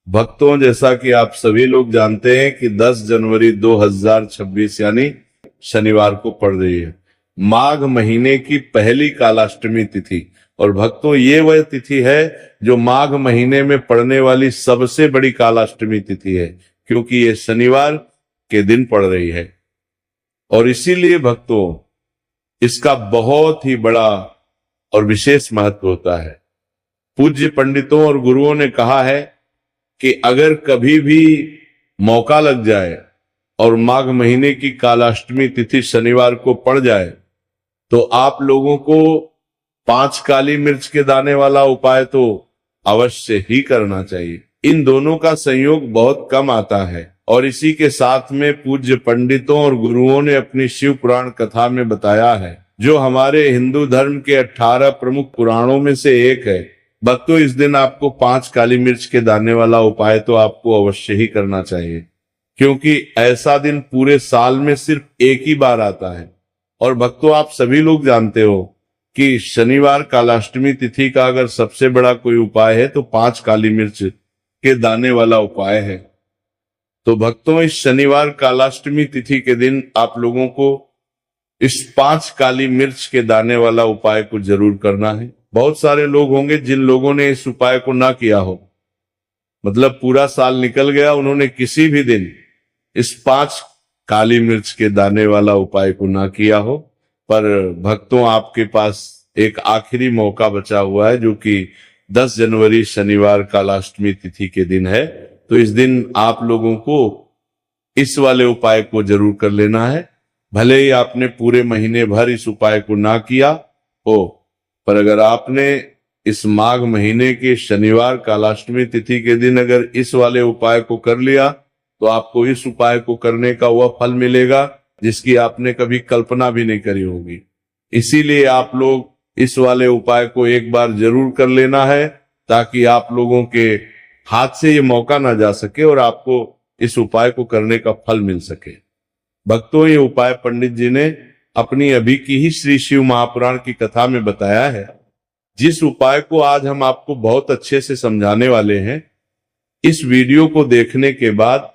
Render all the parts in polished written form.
भक्तों, जैसा कि आप सभी लोग जानते हैं कि 10 जनवरी 2026 यानी शनिवार को पड़ रही है माघ महीने की पहली कालाष्टमी तिथि। और भक्तों, ये वह तिथि है जो माघ महीने में पड़ने वाली सबसे बड़ी कालाष्टमी तिथि है, क्योंकि ये शनिवार के दिन पड़ रही है। और इसीलिए भक्तों, इसका बहुत ही बड़ा और विशेष महत्व होता है। पूज्य पंडितों और गुरुओं ने कहा है कि अगर कभी भी मौका लग जाए और माघ महीने की कालाष्टमी तिथि शनिवार को पड़ जाए, तो आप लोगों को 5 काली मिर्च के दाने वाला उपाय तो अवश्य ही करना चाहिए। इन दोनों का संयोग बहुत कम आता है और इसी के साथ में पूज्य पंडितों और गुरुओं ने अपनी शिव पुराण कथा में बताया है, जो हमारे हिंदू धर्म के 18 प्रमुख पुराणों में से एक है। भक्तों, इस दिन आपको 5 काली मिर्च के दाने वाला उपाय तो आपको अवश्य ही करना चाहिए, क्योंकि ऐसा दिन पूरे साल में सिर्फ एक ही बार आता है। और भक्तों, आप सभी लोग जानते हो कि शनिवार कालाष्टमी तिथि का अगर सबसे बड़ा कोई उपाय है तो 5 काली मिर्च के दाने वाला उपाय है। तो भक्तों, इस शनिवार कालाष्टमी तिथि के दिन आप लोगों को इस 5 काली मिर्च के दाने वाला उपाय को जरूर करना है। बहुत सारे लोग होंगे जिन लोगों ने इस उपाय को ना किया हो, मतलब पूरा साल निकल गया, उन्होंने किसी भी दिन इस 5 काली मिर्च के दाने वाला उपाय को ना किया हो। पर भक्तों, आपके पास एक आखिरी मौका बचा हुआ है, जो कि 10 जनवरी शनिवार कालाष्टमी तिथि के दिन है। तो इस दिन आप लोगों को इस वाले उपाय को जरूर कर लेना है। भले ही आपने पूरे महीने भर इस उपाय को ना किया हो, पर अगर आपने इस माघ महीने के शनिवार कालाष्टमी तिथि के दिन अगर इस वाले उपाय को कर लिया, तो आपको इस उपाय को करने का वह फल मिलेगा जिसकी आपने कभी कल्पना भी नहीं करी होगी। इसीलिए आप लोग इस वाले उपाय को एक बार जरूर कर लेना है, ताकि आप लोगों के हाथ से ये मौका ना जा सके और आपको इस उपाय को करने का फल मिल सके। भक्तों, ये उपाय पंडित जी ने अपनी अभी की ही श्री शिव महापुराण की कथा में बताया है। जिस उपाय को आज हम आपको बहुत अच्छे से समझाने वाले हैं, इस वीडियो को देखने के बाद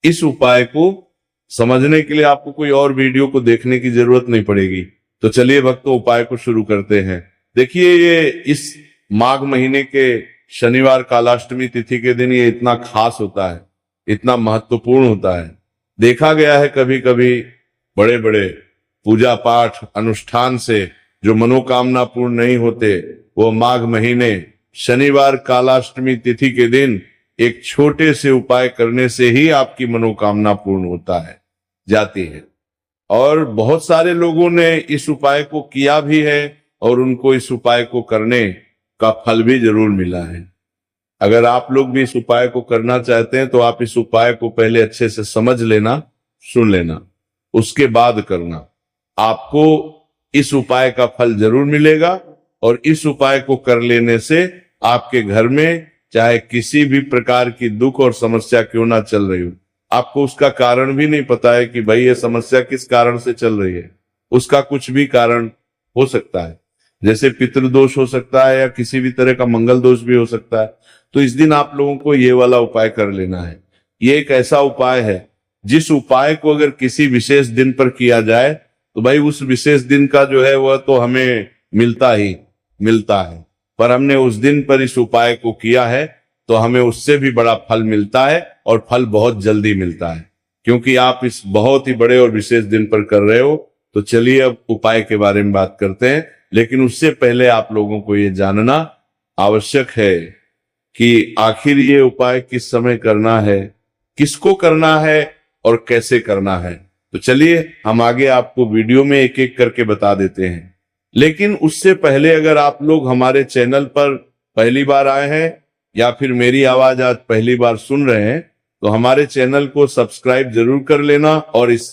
इस उपाय को समझने के लिए आपको कोई और वीडियो को देखने की जरूरत नहीं पड़ेगी। तो चलिए भक्तों, उपाय को शुरू करते हैं। देखिए, ये इस माघ महीने के शनिवार कालाष्टमी तिथि के दिन ये इतना खास होता है, इतना महत्वपूर्ण होता है। देखा गया है कभी कभी बड़े बड़े पूजा पाठ अनुष्ठान से जो मनोकामना पूर्ण नहीं होते, वो माघ महीने शनिवार कालाष्टमी तिथि के दिन एक छोटे से उपाय करने से ही आपकी मनोकामना पूर्ण होता है, जाती है। और बहुत सारे लोगों ने इस उपाय को किया भी है और उनको इस उपाय को करने का फल भी जरूर मिला है। अगर आप लोग भी इस उपाय को करना चाहते हैं तो आप इस उपाय को पहले अच्छे से समझ लेना, सुन लेना, उसके बाद करना। आपको इस उपाय का फल जरूर मिलेगा और इस उपाय को कर लेने से आपके घर में चाहे किसी भी प्रकार की दुख और समस्या क्यों ना चल रही हो, आपको उसका कारण भी नहीं पता है कि भाई ये समस्या किस कारण से चल रही है, उसका कुछ भी कारण हो सकता है। जैसे पितृदोष हो सकता है या किसी भी तरह का मंगल दोष भी हो सकता है। तो इस दिन आप लोगों को ये वाला उपाय कर लेना है। ये एक ऐसा उपाय है जिस उपाय को अगर किसी विशेष दिन पर किया जाए तो भाई उस विशेष दिन का जो है वह तो हमें मिलता ही मिलता है, पर हमने उस दिन पर इस उपाय को किया है तो हमें उससे भी बड़ा फल मिलता है और फल बहुत जल्दी मिलता है, क्योंकि आप इस बहुत ही बड़े और विशेष दिन पर कर रहे हो। तो चलिए अब उपाय के बारे में बात करते हैं, लेकिन उससे पहले आप लोगों को ये जानना आवश्यक है कि आखिर ये उपाय किस समय करना है, किसको करना है और कैसे करना है। तो चलिए हम आगे आपको वीडियो में एक एक करके बता देते हैं। लेकिन उससे पहले अगर आप लोग हमारे चैनल पर पहली बार आए हैं या फिर मेरी आवाज आज पहली बार सुन रहे हैं, तो हमारे चैनल को सब्सक्राइब जरूर कर लेना और इस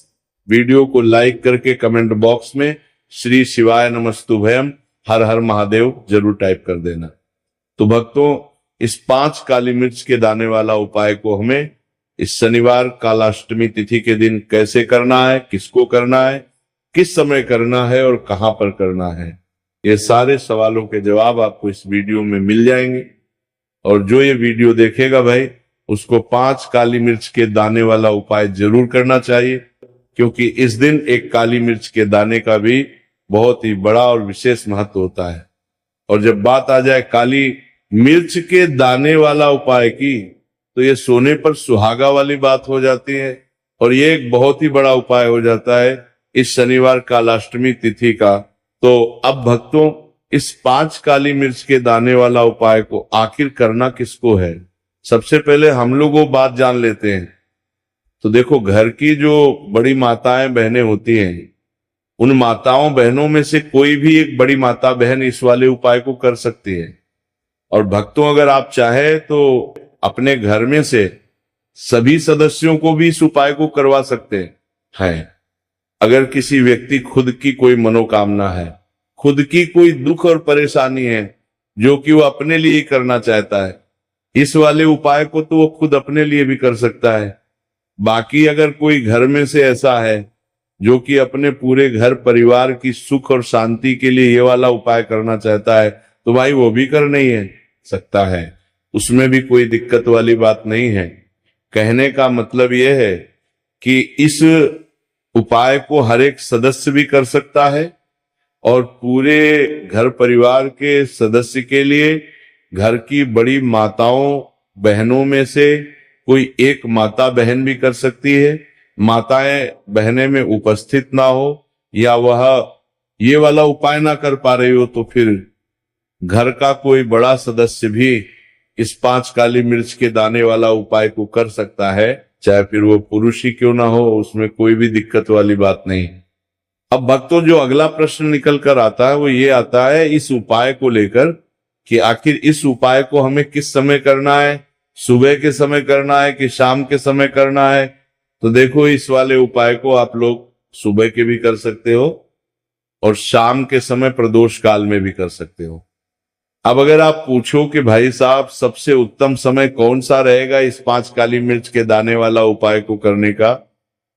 वीडियो को लाइक करके कमेंट बॉक्स में श्री शिवाय नमस्तुभयम हर हर महादेव जरूर टाइप कर देना। तो भक्तों, इस 5 काली मिर्च के दाने वाला उपाय को हमें इस शनिवार कालाष्टमी तिथि के दिन कैसे करना है, किसको करना है, किस समय करना है और कहां पर करना है, ये सारे सवालों के जवाब आपको इस वीडियो में मिल जाएंगे। और जो ये वीडियो देखेगा भाई, उसको 5 काली मिर्च के दाने वाला उपाय जरूर करना चाहिए, क्योंकि इस दिन एक काली मिर्च के दाने का भी बहुत ही बड़ा और विशेष महत्व होता है। और जब बात आ जाए काली मिर्च के दाने वाला उपाय की, तो ये सोने पर सुहागा वाली बात हो जाती है, और ये एक बहुत ही बड़ा उपाय हो जाता है इस शनिवार कालाष्टमी तिथि का। तो अब भक्तों, इस 5 काली मिर्च के दाने वाला उपाय को आखिर करना किसको है, सबसे पहले हम लोग वो बात जान लेते हैं। तो देखो, घर की जो बड़ी माताएं बहनें होती हैं, उन माताओं बहनों में से कोई भी एक बड़ी माता बहन इस वाले उपाय को कर सकती है। और भक्तों, अगर आप चाहे तो अपने घर में से सभी सदस्यों को भी इस उपाय को करवा सकते हैं। अगर किसी व्यक्ति खुद की कोई मनोकामना है, खुद की कोई दुख और परेशानी है जो कि वो अपने लिए करना चाहता है, इस वाले उपाय को तो वो खुद अपने लिए भी कर सकता है। बाकी अगर कोई घर में से ऐसा है जो कि अपने पूरे घर परिवार की सुख और शांति के लिए ये वाला उपाय करना चाहता है, तो भाई वो भी कर नहीं है सकता है, उसमें भी कोई दिक्कत वाली बात नहीं है। कहने का मतलब यह है कि इस उपाय को हर एक सदस्य भी कर सकता है, और पूरे घर परिवार के सदस्य के लिए घर की बड़ी माताओं बहनों में से कोई एक माता बहन भी कर सकती है। माताएं बहनें में उपस्थित ना हो, या वह ये वाला उपाय ना कर पा रही हो, तो फिर घर का कोई बड़ा सदस्य भी इस 5 काली मिर्च के दाने वाला उपाय को कर सकता है, चाहे फिर वो पुरुष ही क्यों ना हो, उसमें कोई भी दिक्कत वाली बात नहीं। अब भक्तों, जो अगला प्रश्न निकल कर आता है वो ये आता है इस उपाय को लेकर कि आखिर इस उपाय को हमें किस समय करना है, सुबह के समय करना है कि शाम के समय करना है। तो देखो, इस वाले उपाय को आप लोग सुबह के भी कर सकते हो और शाम के समय प्रदोष काल में भी कर सकते हो। अब अगर आप पूछो कि भाई साहब सबसे उत्तम समय कौन सा रहेगा इस 5 काली मिर्च के दाने वाला उपाय को करने का,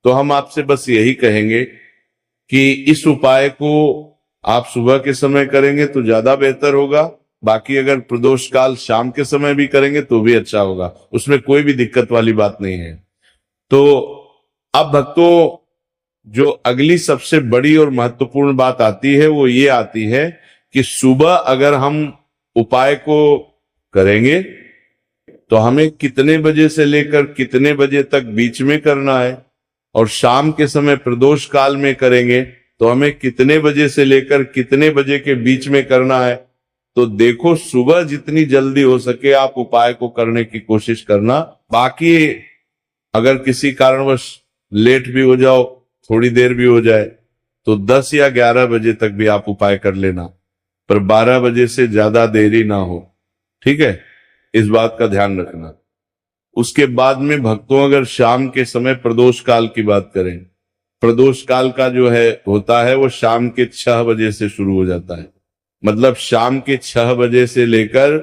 तो हम आपसे बस यही कहेंगे कि इस उपाय को आप सुबह के समय करेंगे तो ज्यादा बेहतर होगा। बाकी अगर प्रदोष काल शाम के समय भी करेंगे तो भी अच्छा होगा, उसमें कोई भी दिक्कत वाली बात नहीं है। तो अब भक्तों, जो अगली सबसे बड़ी और महत्वपूर्ण बात आती है वो ये आती है कि सुबह अगर हम उपाय को करेंगे तो हमें कितने बजे से लेकर कितने बजे तक बीच में करना है, और शाम के समय प्रदोष काल में करेंगे तो हमें कितने बजे से लेकर कितने बजे के बीच में करना है। तो देखो, सुबह जितनी जल्दी हो सके आप उपाय को करने की कोशिश करना। बाकी अगर किसी कारणवश लेट भी हो जाओ, थोड़ी देर भी हो जाए, तो 10 या 11 बजे तक भी आप उपाय कर लेना, पर 12 बजे से ज्यादा देरी ना हो, ठीक है, इस बात का ध्यान रखना। उसके बाद में भक्तों, अगर शाम के समय प्रदोष काल की बात करें, प्रदोष काल का जो है होता है वो शाम के 6 बजे से शुरू हो जाता है। मतलब शाम के 6 बजे से लेकर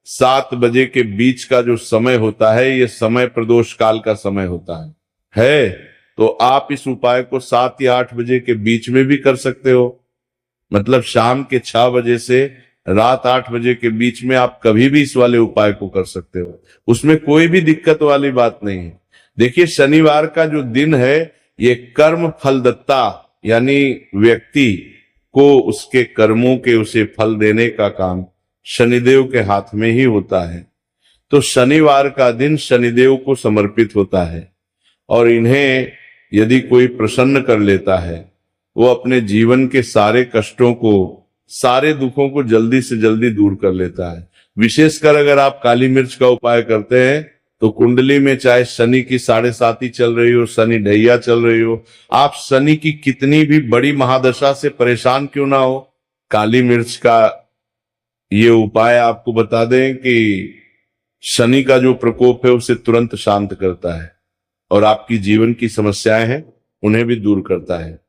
7 बजे के बीच का जो समय होता है, ये समय प्रदोष काल का समय होता है। तो आप इस उपाय को 7 या 8 बजे के बीच में भी कर सकते हो। मतलब शाम के 6 बजे से रात 8 बजे के बीच में आप कभी भी इस वाले उपाय को कर सकते हो, उसमें कोई भी दिक्कत वाली बात नहीं है। देखिए, शनिवार का जो दिन है ये कर्म फलदत्ता, यानी व्यक्ति को उसके कर्मों के उसे फल देने का काम शनिदेव के हाथ में ही होता है। तो शनिवार का दिन शनिदेव को समर्पित होता है, और इन्हें यदि कोई प्रसन्न कर लेता है, वो अपने जीवन के सारे कष्टों को, सारे दुखों को जल्दी से जल्दी दूर कर लेता है। विशेषकर अगर आप काली मिर्च का उपाय करते हैं तो कुंडली में चाहे शनि की 7.5 चल रही हो, शनि ढैया चल रही हो, आप शनि की कितनी भी बड़ी महादशा से परेशान क्यों ना हो, काली मिर्च का ये उपाय आपको बता दें कि शनि का जो प्रकोप है उसे तुरंत शांत करता है, और आपकी जीवन की समस्याएं हैं उन्हें भी दूर करता है।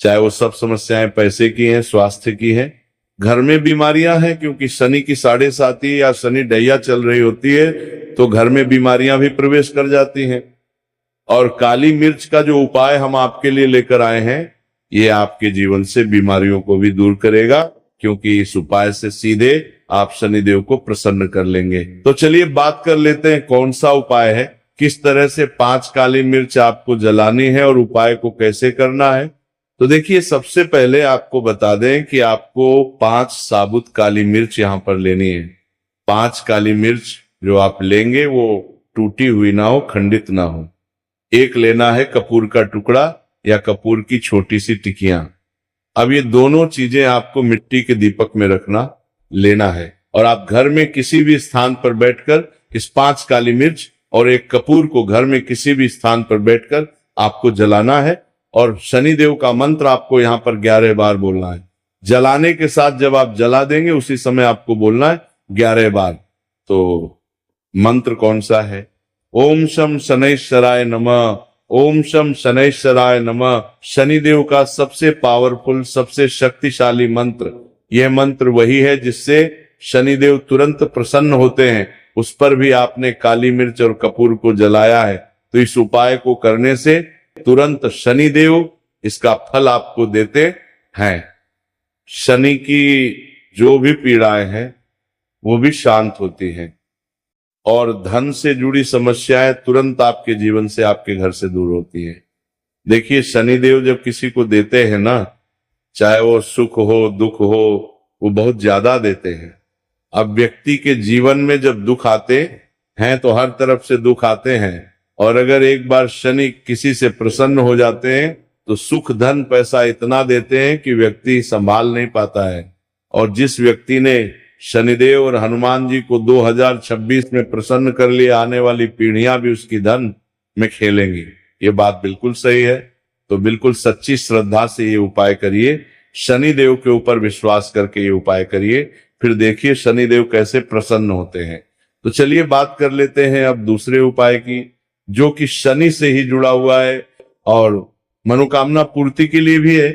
चाहे वो सब समस्याएं पैसे की हैं, स्वास्थ्य की हैं, घर में बीमारियां हैं, क्योंकि शनि की 7.5 या शनि ढैया चल रही होती है तो घर में बीमारियां भी प्रवेश कर जाती हैं। और काली मिर्च का जो उपाय हम आपके लिए लेकर आए हैं, ये आपके जीवन से बीमारियों को भी दूर करेगा, क्योंकि इस उपाय से सीधे आप शनिदेव को प्रसन्न कर लेंगे। तो चलिए बात कर लेते हैं कौन सा उपाय है, किस तरह से 5 काली मिर्च आपको जलानी है और उपाय को कैसे करना है। तो देखिए, सबसे पहले आपको बता दें कि आपको 5 साबुत काली मिर्च यहाँ पर लेनी है। 5 काली मिर्च जो आप लेंगे वो टूटी हुई ना हो, खंडित ना हो। एक लेना है कपूर का टुकड़ा या कपूर की छोटी सी टिकियां। अब ये दोनों चीजें आपको मिट्टी के दीपक में रखना लेना है और आप घर में किसी भी स्थान पर बैठकर इस 5 काली मिर्च और एक कपूर को घर में किसी भी स्थान पर बैठकर आपको जलाना है और शनिदेव का मंत्र आपको यहाँ पर 11 बार बोलना है। जलाने के साथ जब आप जला देंगे उसी समय आपको बोलना है 11 बार। तो मंत्र कौन सा है? ओम शम शनैश्चराय नमः, ओम शम शनैश्चराय नमः। शनिदेव का सबसे पावरफुल, सबसे शक्तिशाली मंत्र। यह मंत्र वही है जिससे शनिदेव तुरंत प्रसन्न होते हैं। उस पर भी आपने काली मिर्च और कपूर को जलाया है, तो इस उपाय को करने से तुरंत शनिदेव इसका फल आपको देते हैं। शनि की जो भी पीड़ाएं हैं वो भी शांत होती हैं और धन से जुड़ी समस्याएं तुरंत आपके जीवन से, आपके घर से दूर होती है। देखिए, शनिदेव जब किसी को देते हैं ना, चाहे वो सुख हो दुख हो, वो बहुत ज्यादा देते हैं। अब व्यक्ति के जीवन में जब दुख आते हैं तो हर तरफ से दुख आते हैं, और अगर एक बार शनि किसी से प्रसन्न हो जाते हैं तो सुख धन पैसा इतना देते हैं कि व्यक्ति संभाल नहीं पाता है। और जिस व्यक्ति ने शनिदेव और हनुमान जी को 2026 में प्रसन्न कर लिया, आने वाली पीढ़ियां भी उसकी धन में खेलेंगी। ये बात बिल्कुल सही है। तो बिल्कुल सच्ची श्रद्धा से ये उपाय करिए, शनिदेव के ऊपर विश्वास करके ये उपाय करिए, फिर देखिए शनिदेव कैसे प्रसन्न होते हैं। तो चलिए बात कर लेते हैं अब दूसरे उपाय की, जो कि शनि से ही जुड़ा हुआ है और मनोकामना पूर्ति के लिए भी है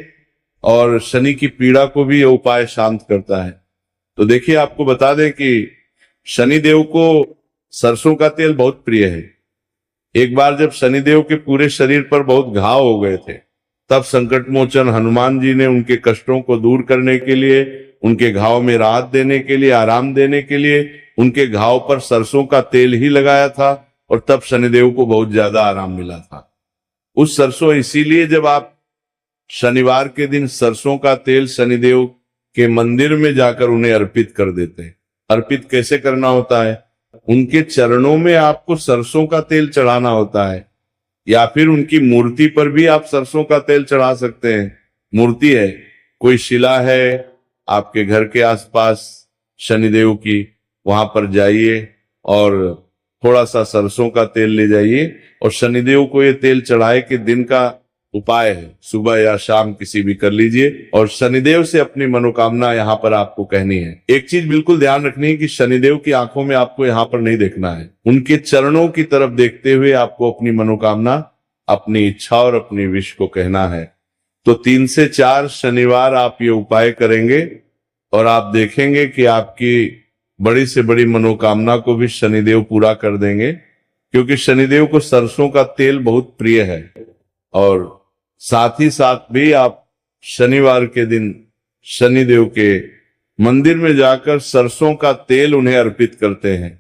और शनि की पीड़ा को भी ये उपाय शांत करता है। तो देखिए, आपको बता दें कि शनिदेव को सरसों का तेल बहुत प्रिय है। एक बार जब शनिदेव के पूरे शरीर पर बहुत घाव हो गए थे, तब संकट मोचन हनुमान जी ने उनके कष्टों को दूर करने के लिए, उनके घाव में राहत देने के लिए, आराम देने के लिए उनके घाव पर सरसों का तेल ही लगाया था और तब शनिदेव को बहुत ज्यादा आराम मिला था। उस सरसों इसीलिए जब आप शनिवार के दिन सरसों का तेल शनिदेव के मंदिर में जाकर उन्हें अर्पित कर देते हैं। अर्पित कैसे करना होता है? उनके चरणों में आपको सरसों का तेल चढ़ाना होता है, या फिर उनकी मूर्ति पर भी आप सरसों का तेल चढ़ा सकते हैं। मूर्ति है, कोई शिला है आपके घर के आसपास शनिदेव की, वहां पर जाइए और थोड़ा सा सरसों का तेल ले जाइए और शनिदेव को ये तेल चढ़ाए के दिन का उपाय है, सुबह या शाम किसी भी कर लीजिए और शनिदेव से अपनी मनोकामना यहाँ पर आपको कहनी है। एक चीज बिल्कुल ध्यान रखनी है कि शनिदेव की आंखों में आपको यहाँ पर नहीं देखना है, उनके चरणों की तरफ देखते हुए आपको अपनी मनोकामना, अपनी इच्छा और अपनी विश को कहना है। तो 3 से 4 शनिवार आप ये उपाय करेंगे और आप देखेंगे कि आपकी बड़ी से बड़ी मनोकामना को भी शनिदेव पूरा कर देंगे, क्योंकि शनिदेव को सरसों का तेल बहुत प्रिय है। और साथ ही साथ भी आप शनिवार के दिन शनिदेव के मंदिर में जाकर सरसों का तेल उन्हें अर्पित करते हैं,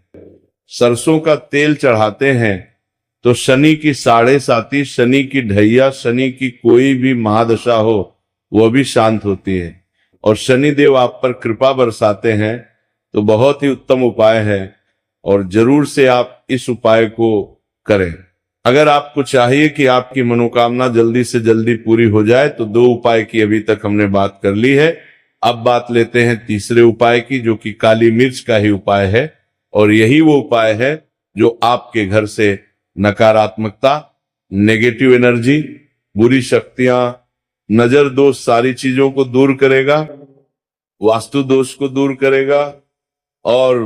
सरसों का तेल चढ़ाते हैं, तो शनि की 7.5, शनि की ढैया, शनि की कोई भी महादशा हो वह भी शांत होती है और शनिदेव आप पर कृपा बरसाते हैं। तो बहुत ही उत्तम उपाय है और जरूर से आप इस उपाय को करें। अगर आपको चाहिए कि आपकी मनोकामना जल्दी से जल्दी पूरी हो जाए तो 2 उपाय की अभी तक हमने बात कर ली है। अब बात लेते हैं तीसरे उपाय की, जो कि काली मिर्च का ही उपाय है और यही वो उपाय है जो आपके घर से नकारात्मकता, नेगेटिव एनर्जी, बुरी शक्तियां, नजर दोष, सारी चीजों को दूर करेगा, वास्तु दोष को दूर करेगा और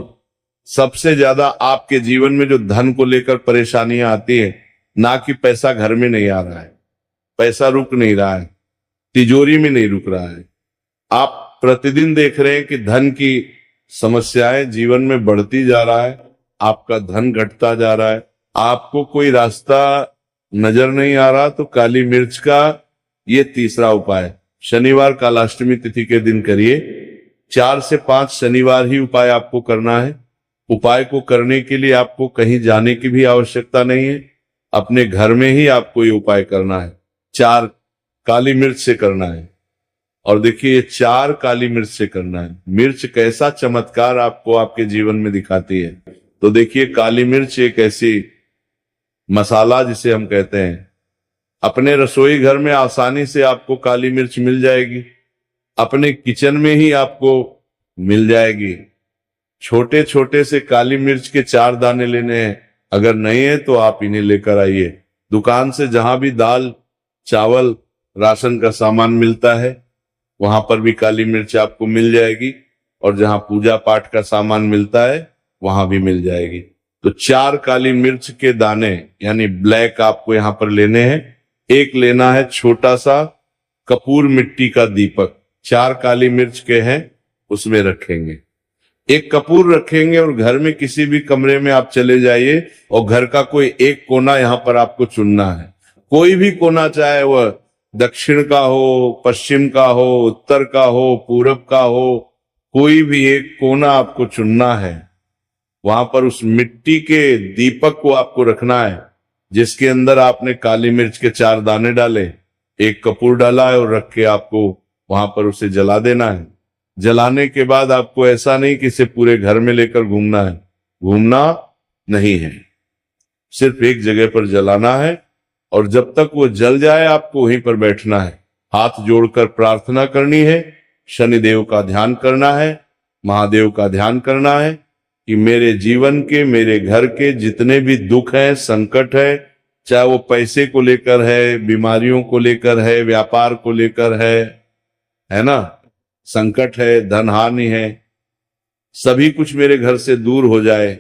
सबसे ज्यादा आपके जीवन में जो धन को लेकर परेशानियां आती है, ना कि पैसा घर में नहीं आ रहा है, पैसा रुक नहीं रहा है, तिजोरी में नहीं रुक रहा है, आप प्रतिदिन देख रहे हैं कि धन की समस्याएं जीवन में बढ़ती जा रहा है, आपका धन घटता जा रहा है, आपको कोई रास्ता नजर नहीं आ रहा, तो काली मिर्च का ये तीसरा उपाय शनिवार कालाष्टमी तिथि के दिन करिए 4 से 5 शनिवार ही उपाय आपको करना है। उपाय को करने के लिए आपको कहीं जाने की भी आवश्यकता नहीं है, अपने घर में ही आपको ये उपाय करना है। 4 काली मिर्च से करना है। और देखिए, 4 काली मिर्च से करना है। मिर्च कैसा चमत्कार आपको आपके जीवन में दिखाती है। तो देखिए, काली मिर्च एक ऐसी मसाला जिसे हम कहते हैं, अपने रसोई घर में आसानी से आपको काली मिर्च मिल जाएगी, अपने किचन में ही आपको मिल जाएगी। छोटे छोटे से काली मिर्च के 4 दाने लेने हैं। अगर नहीं है तो आप इन्हें लेकर आइए। दुकान से जहां भी दाल, चावल, राशन का सामान मिलता है, वहां पर भी काली मिर्च आपको मिल जाएगी। और जहां पूजा पाठ का सामान मिलता है, वहां भी मिल जाएगी। तो 4 काली मिर्च के दाने यानी ब्लैक आपको यहां पर लेने हैं। एक लेना है छोटा सा कपूर मिट्टी का दीपक, 4 काली मिर्च के हैं, उसमें रखेंगे। एक कपूर रखेंगे और घर में किसी भी कमरे में आप चले जाइए और घर का कोई एक कोना यहां पर आपको चुनना है। कोई भी कोना, चाहे वह दक्षिण का हो, पश्चिम का हो, उत्तर का हो, पूरब का हो, कोई भी एक कोना आपको चुनना है। वहां पर उस मिट्टी के दीपक को आपको रखना है, जिसके अंदर आपने काली मिर्च के 4 दाने डाले, एक कपूर डाला है, और रख के आपको वहां पर उसे जला देना है। जलाने के बाद आपको ऐसा नहीं कि इसे पूरे घर में लेकर घूमना है, घूमना नहीं है, सिर्फ एक जगह पर जलाना है। और जब तक वो जल जाए आपको वहीं पर बैठना है, हाथ जोड़कर प्रार्थना करनी है, शनिदेव का ध्यान करना है, महादेव का ध्यान करना है कि मेरे जीवन के, मेरे घर के जितने भी दुख हैं, संकट है, चाहे वो पैसे को लेकर है, बीमारियों को लेकर है, व्यापार को लेकर है ना, संकट है, धन हानि है, सभी कुछ मेरे घर से दूर हो जाए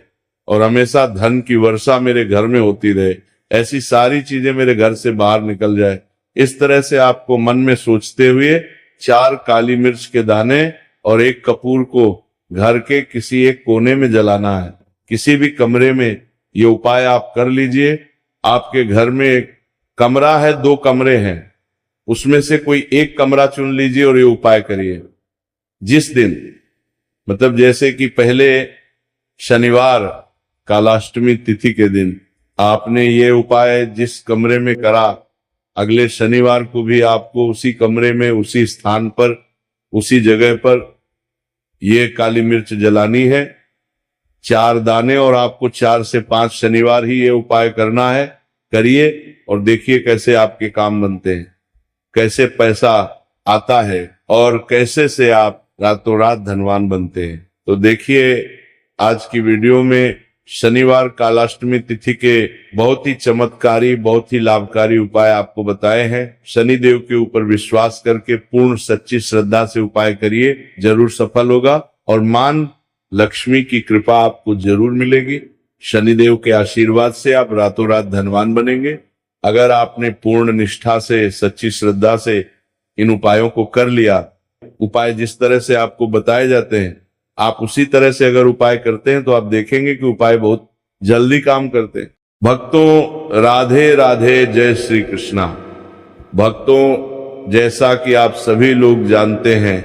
और हमेशा धन की वर्षा मेरे घर में होती रहे, ऐसी सारी चीजें मेरे घर से बाहर निकल जाए। इस तरह से आपको मन में सोचते हुए 4 काली मिर्च के दाने और एक कपूर को घर के किसी एक कोने में जलाना है। किसी भी कमरे में ये उपाय आप कर लीजिए। आपके घर में एक कमरा है, 2 कमरे हैं, उसमें से कोई एक कमरा चुन लीजिए और ये उपाय करिए। जिस दिन, मतलब जैसे कि पहले शनिवार कालाष्टमी तिथि के दिन आपने ये उपाय जिस कमरे में करा, अगले शनिवार को भी आपको उसी कमरे में, उसी स्थान पर, उसी जगह पर ये काली मिर्च जलानी है, 4 दाने, और आपको 4 से 5 शनिवार ही ये उपाय करना है। करिए और देखिए कैसे आपके काम बनते हैं, कैसे पैसा आता है और कैसे से आप रातों रात धनवान बनते हैं। तो देखिए, आज की वीडियो में शनिवार कालाष्टमी तिथि के बहुत ही चमत्कारी, बहुत ही लाभकारी उपाय आपको बताए हैं। शनिदेव के ऊपर विश्वास करके पूर्ण सच्ची श्रद्धा से उपाय करिए, जरूर सफल होगा और मान लक्ष्मी की कृपा आपको जरूर मिलेगी। शनिदेव के आशीर्वाद से आप रातों रात धनवान बनेंगे। अगर आपने पूर्ण निष्ठा से, सच्ची श्रद्धा से इन उपायों को कर लिया, उपाय जिस तरह से आपको बताए जाते हैं, आप उसी तरह से अगर उपाय करते हैं, तो आप देखेंगे कि उपाय बहुत जल्दी काम करते हैं। भक्तों, राधे राधे, जय श्री कृष्णा। भक्तों, जैसा कि आप सभी लोग जानते हैं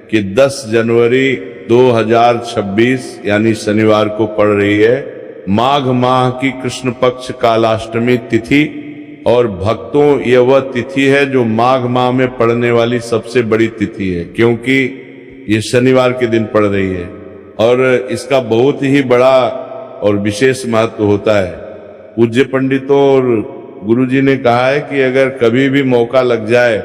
कि 10 जनवरी 2026 यानी शनिवार को पड़ रही है माघ माह की कृष्ण पक्ष कालाष्टमी तिथि। और भक्तों, यह वह तिथि है जो माघ माह में पड़ने वाली सबसे बड़ी तिथि है, क्योंकि ये शनिवार के दिन पड़ रही है और इसका बहुत ही बड़ा और विशेष महत्व होता है। पूज्य पंडितों और गुरुजी ने कहा है कि अगर कभी भी मौका लग जाए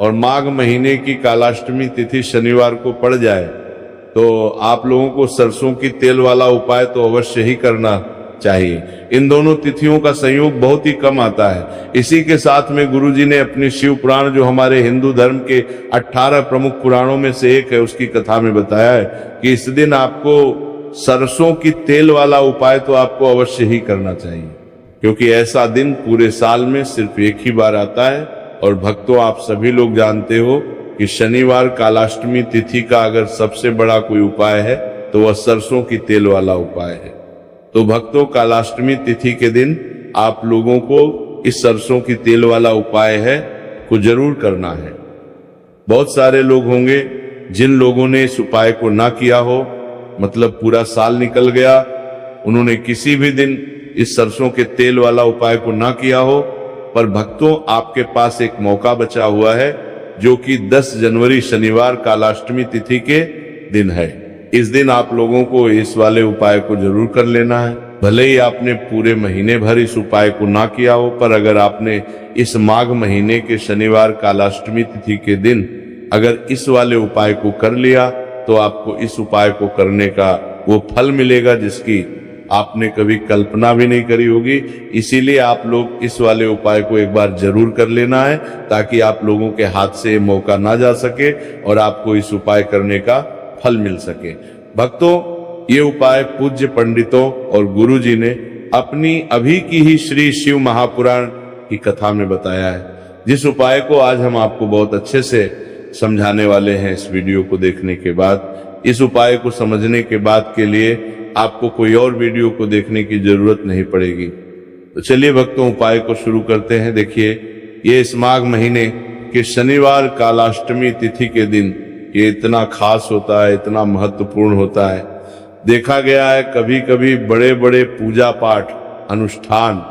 और माघ महीने की कालाष्टमी तिथि शनिवार को पड़ जाए, तो आप लोगों को सरसों की तेल वाला उपाय तो अवश्य ही करना चाहिए। इन दोनों तिथियों का संयोग बहुत ही कम आता है। इसी के साथ में गुरुजी ने अपनी शिव पुराण, जो हमारे हिंदू धर्म के 18 प्रमुख पुराणों में से एक है, उसकी कथा में बताया है कि इस दिन आपको सरसों की तेल वाला उपाय तो आपको अवश्य ही करना चाहिए, क्योंकि ऐसा दिन पूरे साल में सिर्फ एक ही बार आता है। और भक्तों, आप सभी लोग जानते हो कि शनिवार कालाष्टमी तिथि का अगर सबसे बड़ा कोई उपाय है तो वह सरसों की तेल वाला उपाय है। तो भक्तों, कालाष्टमी तिथि के दिन आप लोगों को इस सरसों की तेल वाला उपाय है को जरूर करना है। बहुत सारे लोग होंगे जिन लोगों ने इस उपाय को ना किया हो, मतलब पूरा साल निकल गया, उन्होंने किसी भी दिन इस सरसों के तेल वाला उपाय को ना किया हो, पर भक्तों आपके पास एक मौका बचा हुआ है, जो कि 10 जनवरी शनिवार कालाष्टमी तिथि के दिन है। इस दिन आप लोगों को इस वाले उपाय को जरूर कर लेना है। भले ही आपने पूरे महीने भर इस उपाय को ना किया हो, पर अगर आपने इस माघ महीने के शनिवार कालाष्टमी तिथि के दिन अगर इस वाले उपाय को कर लिया, तो आपको इस उपाय को करने का वो फल मिलेगा जिसकी आपने कभी कल्पना भी नहीं करी होगी। इसीलिए आप लोग इस वाले उपाय को एक बार जरूर कर लेना है, ताकि आप लोगों के हाथ से मौका ना जा सके और आपको इस उपाय करने का फल मिल सके। भक्तों, ये उपाय पूज्य पंडितों और गुरु जी ने अपनी अभी की ही श्री शिव महापुराण की कथा में बताया है, जिस उपाय को आज हम आपको बहुत अच्छे से समझाने वाले हैं। इस वीडियो को देखने के बाद, इस उपाय को समझने के बाद के लिए आपको कोई और वीडियो को देखने की जरूरत नहीं पड़ेगी। तो चलिए भक्तों, उपाय को शुरू करते हैं। देखिए, ये इस माघ महीने के शनिवार कालाष्टमी तिथि के दिन ये इतना खास होता है, इतना महत्वपूर्ण होता है। देखा गया है कभी कभी बड़े बड़े पूजा पाठ अनुष्ठान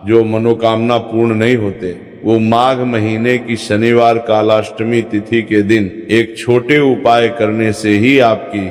जो मनोकामना पूर्ण नहीं होते, वो माघ महीने की शनिवार कालाष्टमी तिथि के दिन एक छोटे उपाय करने से ही आपकी